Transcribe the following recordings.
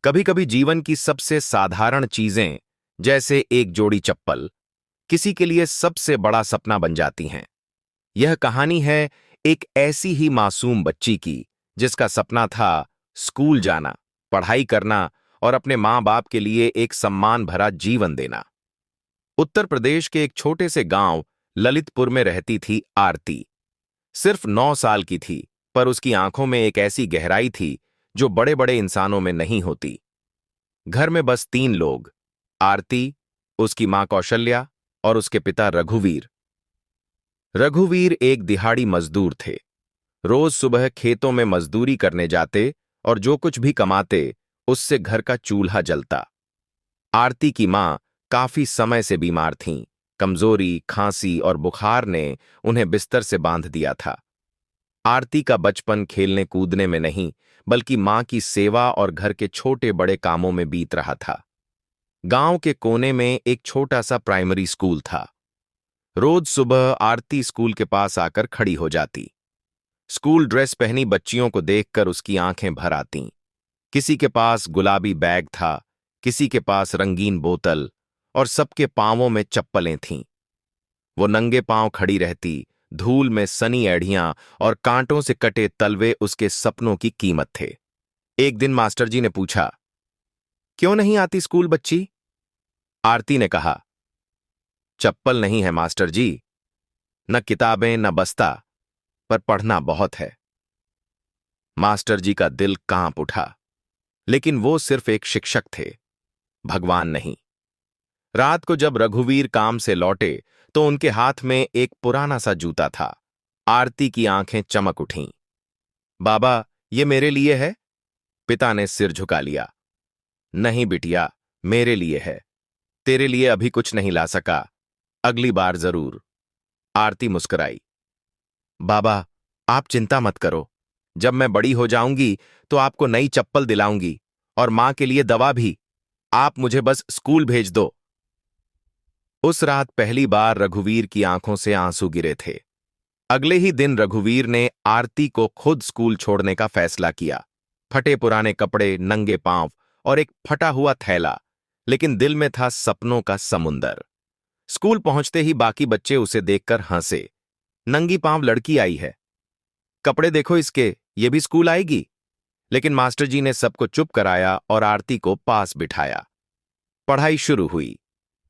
कभी कभी जीवन की सबसे साधारण चीजें, जैसे एक जोड़ी चप्पल, किसी के लिए सबसे बड़ा सपना बन जाती हैं। यह कहानी है एक ऐसी ही मासूम बच्ची की जिसका सपना था स्कूल जाना, पढ़ाई करना और अपने माँ बाप के लिए एक सम्मान भरा जीवन देना। उत्तर प्रदेश के एक छोटे से गांव ललितपुर में रहती थी आरती। सिर्फ 9 साल की थी, पर उसकी आंखों में एक ऐसी गहराई थी जो बड़े बड़े इंसानों में नहीं होती। घर में बस 3 लोग, आरती, उसकी मां कौशल्या और उसके पिता रघुवीर। रघुवीर एक दिहाड़ी मजदूर थे। रोज सुबह खेतों में मजदूरी करने जाते और जो कुछ भी कमाते उससे घर का चूल्हा जलता। आरती की मां काफी समय से बीमार थीं। कमजोरी, खांसी और बुखार ने उन्हें बिस्तर से बांध दिया था। आरती का बचपन खेलने कूदने में नहीं, बल्कि मां की सेवा और घर के छोटे बड़े कामों में बीत रहा था। गांव के कोने में एक छोटा सा प्राइमरी स्कूल था। रोज सुबह आरती स्कूल के पास आकर खड़ी हो जाती। स्कूल ड्रेस पहनी बच्चियों को देखकर उसकी आंखें भर आतीं। किसी के पास गुलाबी बैग था, किसी के पास रंगीन बोतल और सबके पांवों में चप्पलें थीं। वो नंगे पांव खड़ी रहती, धूल में सनी एड़ियां और कांटों से कटे तलवे उसके सपनों की कीमत थे। एक दिन मास्टर जी ने पूछा, क्यों नहीं आती स्कूल बच्ची? आरती ने कहा, चप्पल नहीं है मास्टर जी, न किताबें न बस्ता, पर पढ़ना बहुत है। मास्टर जी का दिल कांप उठा, लेकिन वो सिर्फ एक शिक्षक थे, भगवान नहीं। रात को जब रघुवीर काम से लौटे तो उनके हाथ में एक पुराना सा जूता था। आरती की आंखें चमक उठीं। बाबा, ये मेरे लिए है? पिता ने सिर झुका लिया। नहीं बिटिया, मेरे लिए है। तेरे लिए अभी कुछ नहीं ला सका, अगली बार जरूर। आरती मुस्कुराई। बाबा, आप चिंता मत करो, जब मैं बड़ी हो जाऊंगी तो आपको नई चप्पल दिलाऊंगी और मां के लिए दवा भी। आप मुझे बस स्कूल भेज दो। उस रात पहली बार रघुवीर की आंखों से आंसू गिरे थे। अगले ही दिन रघुवीर ने आरती को खुद स्कूल छोड़ने का फैसला किया। फटे पुराने कपड़े, नंगे पांव और एक फटा हुआ थैला, लेकिन दिल में था सपनों का समुंदर। स्कूल पहुंचते ही बाकी बच्चे उसे देखकर हंसे। नंगी पांव लड़की आई है, कपड़े देखो इसके, ये भी स्कूल आएगी। लेकिन मास्टर जी ने सबको चुप कराया और आरती को पास बिठाया। पढ़ाई शुरू हुई।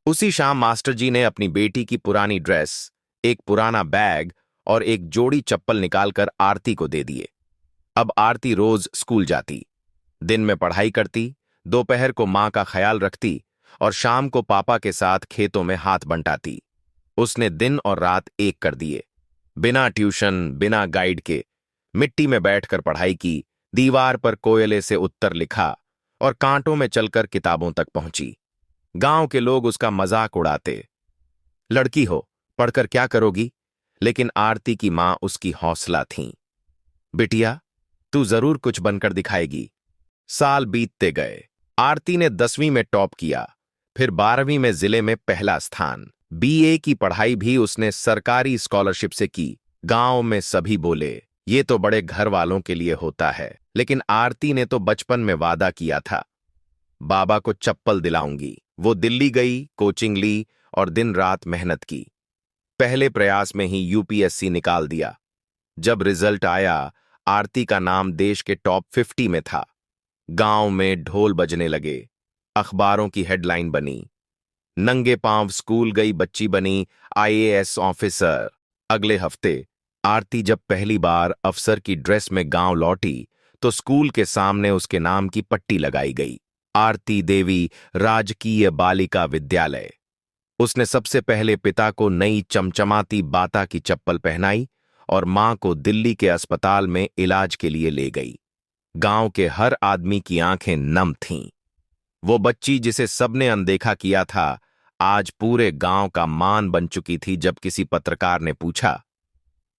उसी शाम मास्टर जी ने अपनी बेटी की पुरानी ड्रेस, एक पुराना बैग और एक जोड़ी चप्पल निकालकर आरती को दे दिए। अब आरती रोज स्कूल जाती, दिन में पढ़ाई करती, दोपहर को मां का ख्याल रखती और शाम को पापा के साथ खेतों में हाथ बंटाती। उसने दिन और रात एक कर दिए। बिना ट्यूशन, बिना गाइड के मिट्टी में बैठकर पढ़ाई की, दीवार पर कोयले से उत्तर लिखा और कांटों में चलकर किताबों तक पहुंची। गांव के लोग उसका मजाक उड़ाते, लड़की हो, पढ़कर क्या करोगी? लेकिन आरती की मां उसकी हौसला थीं। बिटिया, तू जरूर कुछ बनकर दिखाएगी। साल बीतते गए। आरती ने 10वीं में टॉप किया, फिर 12वीं में जिले में पहला स्थान। बीए की पढ़ाई भी उसने सरकारी स्कॉलरशिप से की। गांव में सभी बोले, ये तो बड़े घर वालों के लिए होता है, लेकिन आरती ने तो बचपन में वादा किया था, बाबा को चप्पल दिलाऊंगी। वो दिल्ली गई, कोचिंग ली और दिन रात मेहनत की। पहले प्रयास में ही यूपीएससी निकाल दिया। जब रिजल्ट आया, आरती का नाम देश के टॉप 50 में था। गांव में ढोल बजने लगे, अखबारों की हेडलाइन बनी, नंगे पांव स्कूल गई बच्ची बनी आईएएस ऑफिसर। अगले हफ्ते आरती जब पहली बार अफसर की ड्रेस में गांव लौटी तो स्कूल के सामने उसके नाम की पट्टी लगाई गई, आरती देवी राजकीय बालिका विद्यालय। उसने सबसे पहले पिता को नई चमचमाती बाता की चप्पल पहनाई और मां को दिल्ली के अस्पताल में इलाज के लिए ले गई। गांव के हर आदमी की आंखें नम थीं। वो बच्ची जिसे सबने अनदेखा किया था, आज पूरे गांव का मान बन चुकी थी। जब किसी पत्रकार ने पूछा,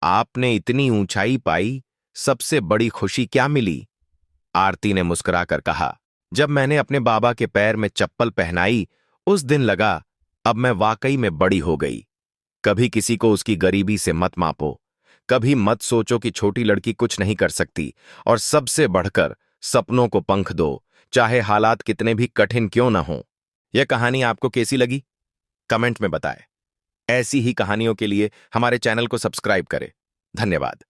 आपने इतनी ऊंचाई पाई, सबसे बड़ी खुशी क्या मिली? आरती ने मुस्कुराकर कहा, जब मैंने अपने बाबा के पैर में चप्पल पहनाई, उस दिन लगा अब मैं वाकई में बड़ी हो गई। कभी किसी को उसकी गरीबी से मत मापो, कभी मत सोचो कि छोटी लड़की कुछ नहीं कर सकती, और सबसे बढ़कर सपनों को पंख दो, चाहे हालात कितने भी कठिन क्यों ना हो। यह कहानी आपको कैसी लगी? कमेंट में बताएं। ऐसी ही कहानियों के लिए हमारे चैनल को सब्सक्राइब करें। धन्यवाद।